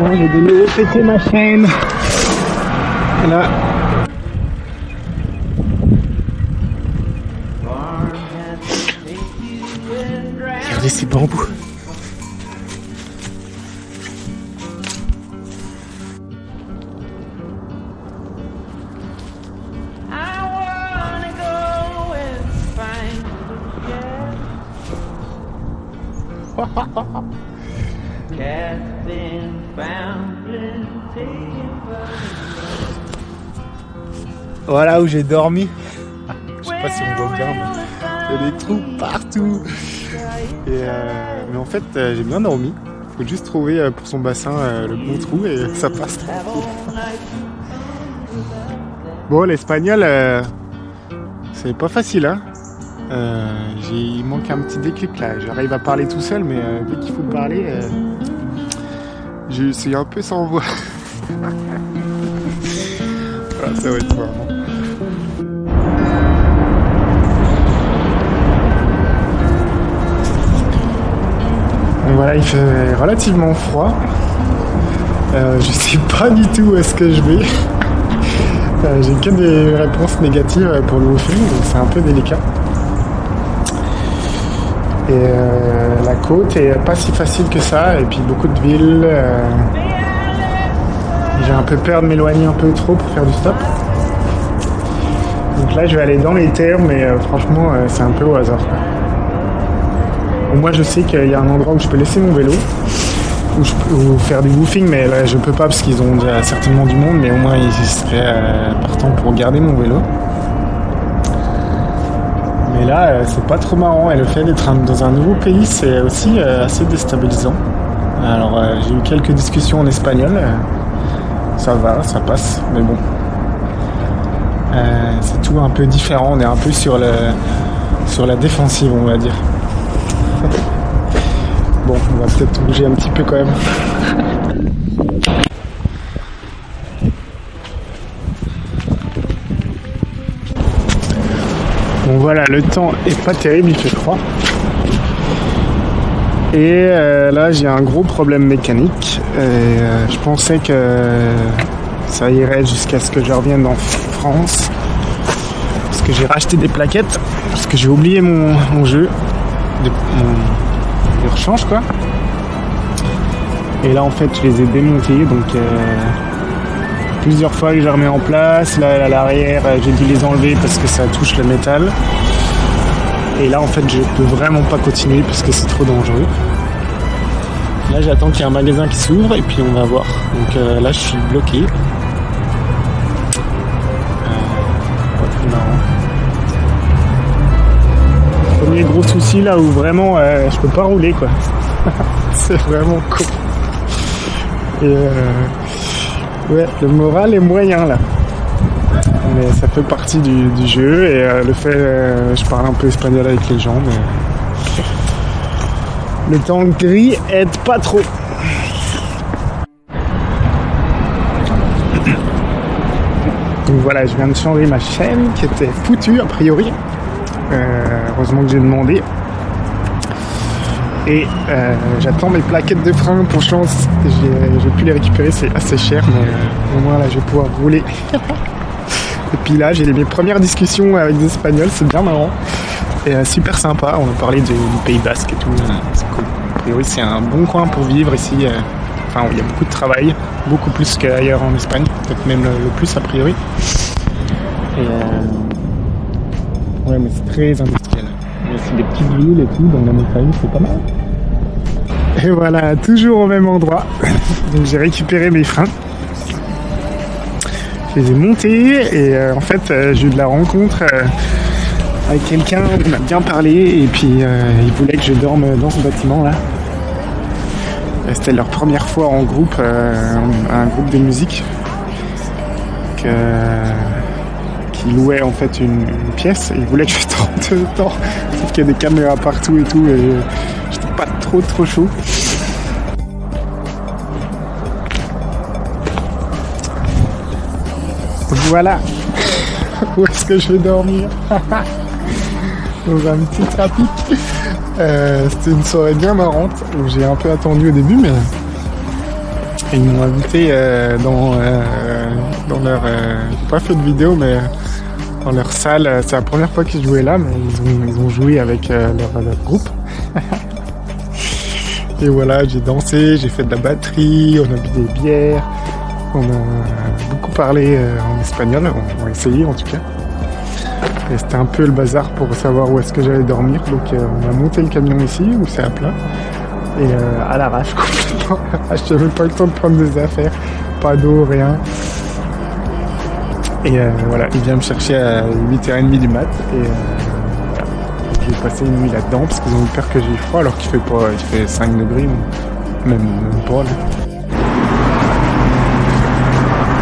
Voilà, j'ai de nouveau pété ma chaîne. Et là. Regardez ces bambous. Voilà où j'ai dormi. Je sais pas si on voit bien, mais il y a des trous partout. Mais en fait, j'ai bien dormi. Faut juste trouver pour son bassin le bon trou et ça passe tranquille. Bon, l'espagnol, c'est pas facile, hein. Il manque un petit déclic là. J'arrive à parler tout seul, mais dès qu'il faut parler, c'est un peu sans voix. Voilà, ça va être marrant. Donc voilà, il fait relativement froid. Je sais pas du tout où est-ce que je vais. J'ai que des réponses négatives pour le woofing, donc c'est un peu délicat. Et la côte est pas si facile que ça, et puis beaucoup de villes. J'ai un peu peur de m'éloigner un peu trop pour faire du stop. Donc là je vais aller dans les terres, mais franchement c'est un peu au hasard, quoi. Bon, moi je sais qu'il y a un endroit où je peux laisser mon vélo, ou faire du woofing, mais là je peux pas parce qu'ils ont déjà certainement du monde, mais au moins ils seraient partants pour garder mon vélo. Mais là, c'est pas trop marrant, et le fait d'être dans un nouveau pays, c'est aussi assez déstabilisant. Alors, j'ai eu quelques discussions en espagnol, ça va, ça passe, mais bon. C'est tout un peu différent, on est un peu sur la défensive, on va dire. Bon, on va peut-être bouger un petit peu quand même. Bon voilà, le temps est pas terrible, il fait froid. Et là j'ai un gros problème mécanique. Je pensais que ça irait jusqu'à ce que je revienne en France. Parce que j'ai racheté des plaquettes. Parce que j'ai oublié mon jeu. Mon rechange quoi. Et là en fait je les ai démontés. Donc plusieurs fois que je les remets en place. Là à l'arrière j'ai dû les enlever parce que ça touche le métal. Et là en fait je peux vraiment pas continuer parce que c'est trop dangereux. Là j'attends qu'il y ait un magasin qui s'ouvre et puis on va voir. Donc là je suis bloqué. Pas très marrant. Premier gros souci là où vraiment je peux pas rouler quoi. C'est vraiment con. Et ouais, le moral est moyen là. Mais ça fait partie du jeu et le fait, je parle un peu espagnol avec les gens, mais le temps gris aide pas trop. Donc voilà, je viens de changer ma chaîne qui était foutue a priori. Heureusement que j'ai demandé. Et j'attends mes plaquettes de frein pour chance. J'ai pu les récupérer, c'est assez cher, mais au moins là je vais pouvoir rouler. Et puis là j'ai mes premières discussions avec des Espagnols, c'est bien marrant. Et super sympa, on a parlé du Pays Basque et tout, c'est cool. A priori c'est un bon coin pour vivre ici. Enfin il y a beaucoup de travail, beaucoup plus qu'ailleurs en Espagne, peut-être même le plus a priori. Et ouais mais c'est très industriel. Il y a aussi des petites villes et tout, dans la montagne, c'est pas mal. Et voilà, toujours au même endroit. Donc j'ai récupéré mes freins. Je les ai montés et en fait j'ai eu de la rencontre avec quelqu'un, on a bien parlé et puis il voulait que je dorme dans ce bâtiment là. C'était leur première fois en groupe, un groupe de musique qui louait en fait une pièce et il voulait que je dorme dedans. Sauf qu'il y a des caméras partout et tout et j'étais pas trop chaud. Voilà où est-ce que je vais dormir. Dans un petit trapic. C'était une soirée bien marrante où j'ai un peu attendu au début mais Et ils m'ont invité dans leur... j'ai pas fait de vidéo, mais dans leur salle. C'est la première fois qu'ils jouaient là, mais ils ont joué avec leur groupe. Et voilà, j'ai dansé, j'ai fait de la batterie, on a bu des bières, on a beaucoup parlé en espagnol, on a essayé en tout cas. Et c'était un peu le bazar pour savoir où est-ce que j'allais dormir, donc on a monté le camion ici, où c'est à plat, et à l'arrache complètement. Je n'avais même pas eu le temps de prendre des affaires, pas d'eau, rien. Et voilà, il vient me chercher à 8h30 du mat, et voilà. J'ai passé une nuit là-dedans, parce qu'ils ont eu peur que j'ai eu froid, alors qu'il fait 5 degrés, même pas là.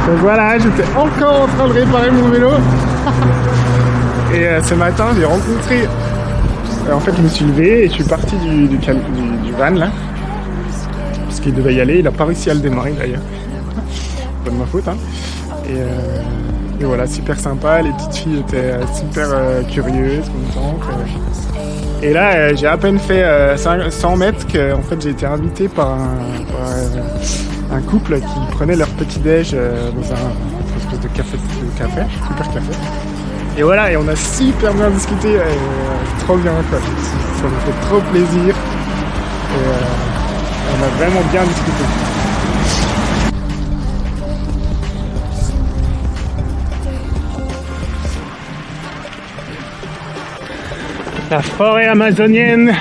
Donc voilà, j'étais encore en train de réparer mon vélo. Et ce matin, j'ai rencontré... en fait, je me suis levé et je suis parti du van là. Parce qu'il devait y aller, il n'a pas réussi à le démarrer d'ailleurs. Pas de ma faute, hein. Et voilà, super sympa, les petites filles étaient super curieuses, contentes. Et là, j'ai à peine fait 100 mètres qu'en fait j'ai été invité par un couple qui prenait leur petit-déj dans une espèce de café, super café. Et voilà, et on a super bien discuté, trop bien quoi. Ça me fait trop plaisir. Et on a vraiment bien discuté. La forêt amazonienne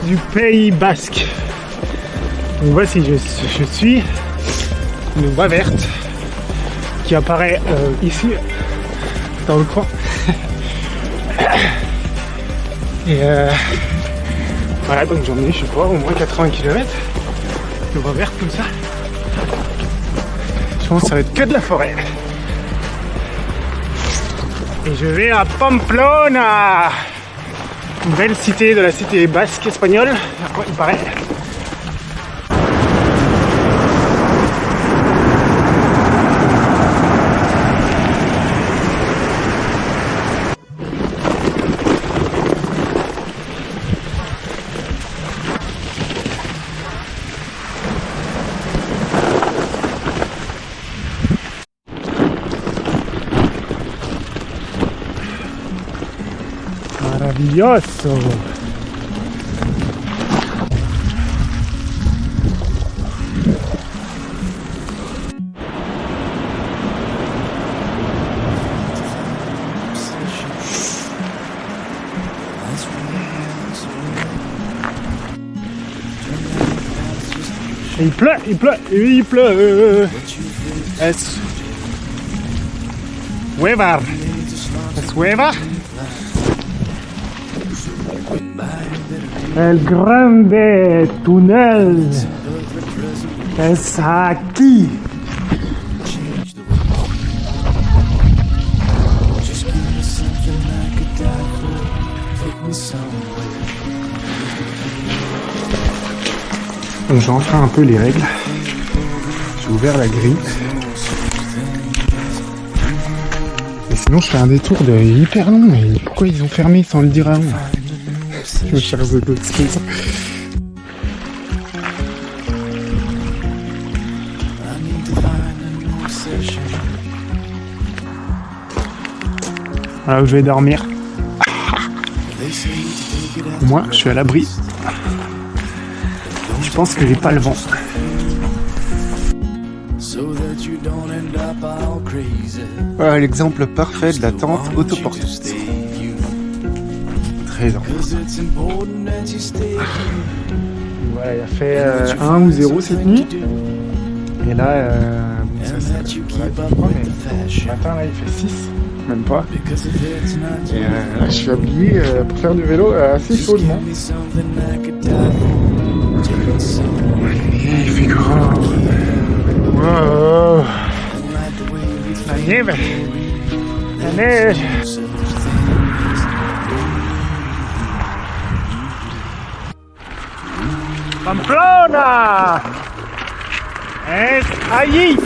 du Pays Basque. Donc voici, je suis une voie verte qui apparaît ici dans le coin. Et voilà, donc j'en ai, je sais pas, au moins 80 km de voie verte comme ça. Je pense que ça va être que de la forêt. Et je vais à Pamplona, une belle cité de la cité basque espagnole, il paraît. Maravilloso. Il pleut, oui, il pleut. Es hueva. Es hueva. El grande túnel es aquí. Donc j'ai enfreint un peu les règles. J'ai ouvert la grille. Et sinon je fais un détour de hyper long. Mais pourquoi ils ont fermé sans le dire avant? Je me cherche d'autres excuses. Voilà où je vais dormir. Au moins je suis à l'abri. Je pense que j'ai pas le vent. Voilà l'exemple parfait de la tente autoportante. Très important. Voilà, il a fait 1 ou 0 cette nuit. Et là, ce matin là, il fait 6, même pas. Et là, je suis habillé pour faire du vélo assez chaudement. Il fait grand. Wow. La nieve. La neige. Pamplona. Es allí.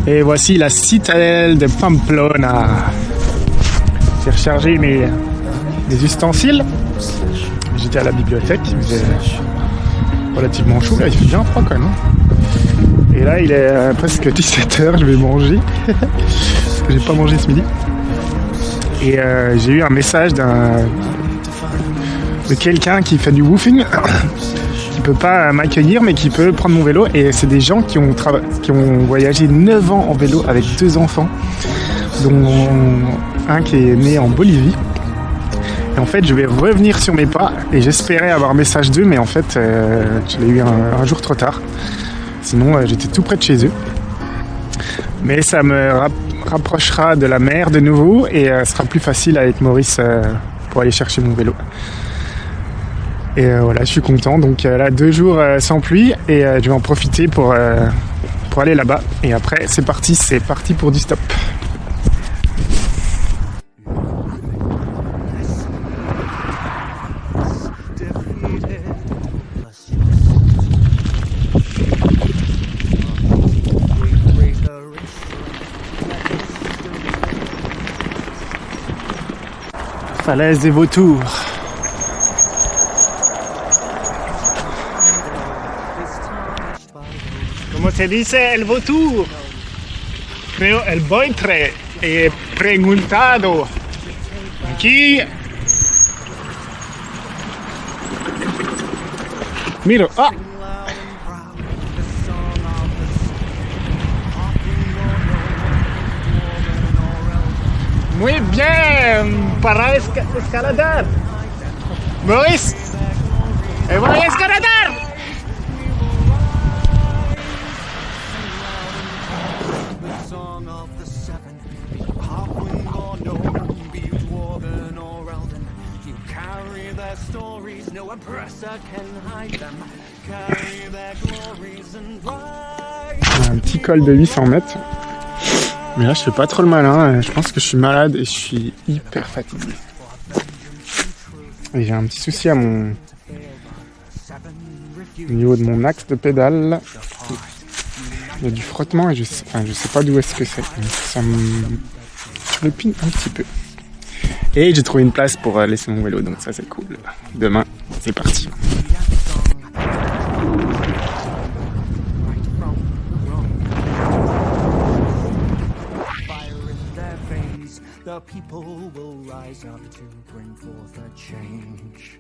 Et voici la citadelle de Pamplona. J'ai rechargé mes ustensiles. J'étais à la bibliothèque, il faisait relativement chaud, là il fait bien froid quand même. Et là il est presque 17h, je vais manger. Parce que j'ai pas mangé ce midi. Et j'ai eu un message de quelqu'un qui fait du woofing, qui peut pas m'accueillir mais qui peut prendre mon vélo. Et c'est des gens qui ont voyagé 9 ans en vélo avec 2 enfants, dont un qui est né en Bolivie. Et en fait je vais revenir sur mes pas et j'espérais avoir un message d'eux, mais en fait je l'ai eu un jour trop tard. Sinon j'étais tout près de chez eux. Mais ça me rapprochera de la mer de nouveau et ce sera plus facile avec Maurice pour aller chercher mon vélo. Et voilà, je suis content. Donc là, 2 jours sans pluie et je vais en profiter pour aller là-bas. Et après, c'est parti pour du stop. Falaise des vautours. Como se dice el vautour? Creo el buitre. He preguntado. Aquí. Miro. Ah. Muy bien, para escaladar. Maurice, voy a escaladar. Un petit col de 800 mètres. Mais là je fais pas trop le malin, je pense que je suis malade et je suis hyper fatigué. Et j'ai un petit souci au niveau de mon axe de pédale. Il y a du frottement et je sais pas d'où est-ce que c'est. Donc ça me turlupine un petit peu. Et j'ai trouvé une place pour laisser mon vélo, donc ça c'est cool. Demain, c'est parti. The people will rise up to bring forth a change.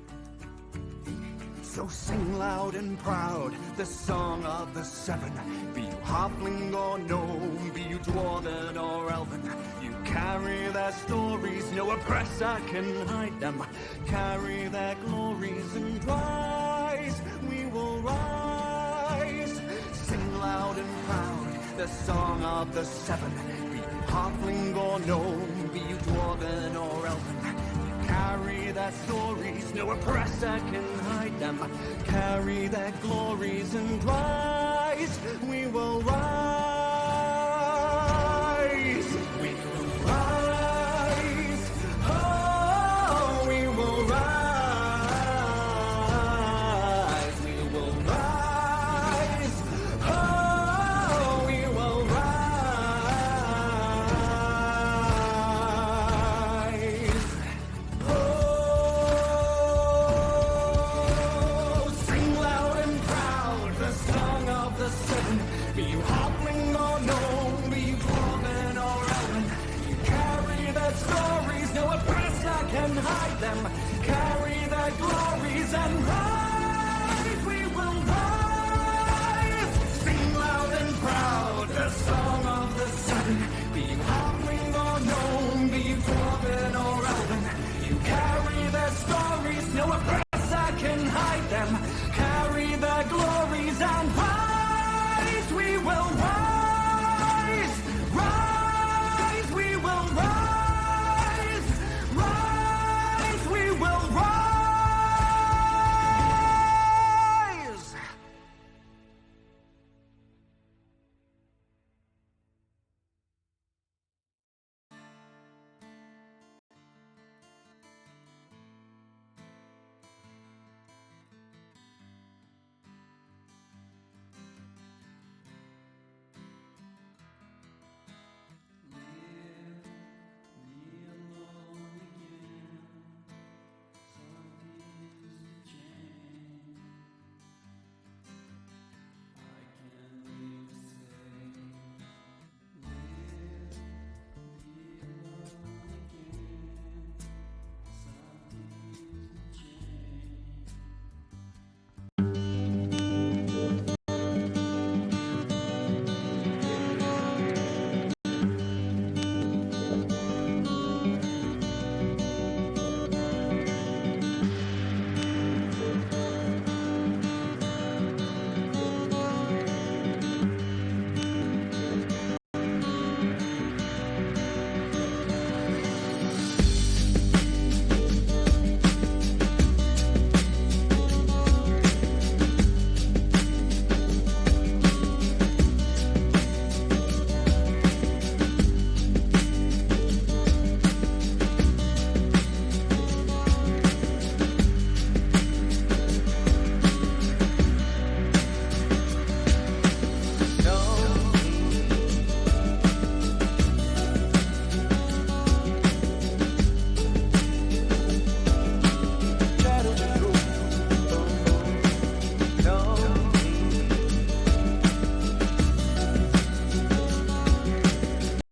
So sing loud and proud the song of the 7. Be you halfling or gnome, be you dwarven or elven. You carry their stories, no oppressor can hide them. Carry their glories and rise, we will rise. Sing loud and proud the song of the 7. Halfling or gnome, be you dwarven or elven. You carry their stories, no oppressor can hide them. Carry their glories and rise, we will rise. We will rise, oh, we will rise. We will rise, oh, we will rise. Be you halfling or gnome, be you dwarven or elven. You carry their stories, no oppressor can hide them. Carry their glories and rise, we will rise.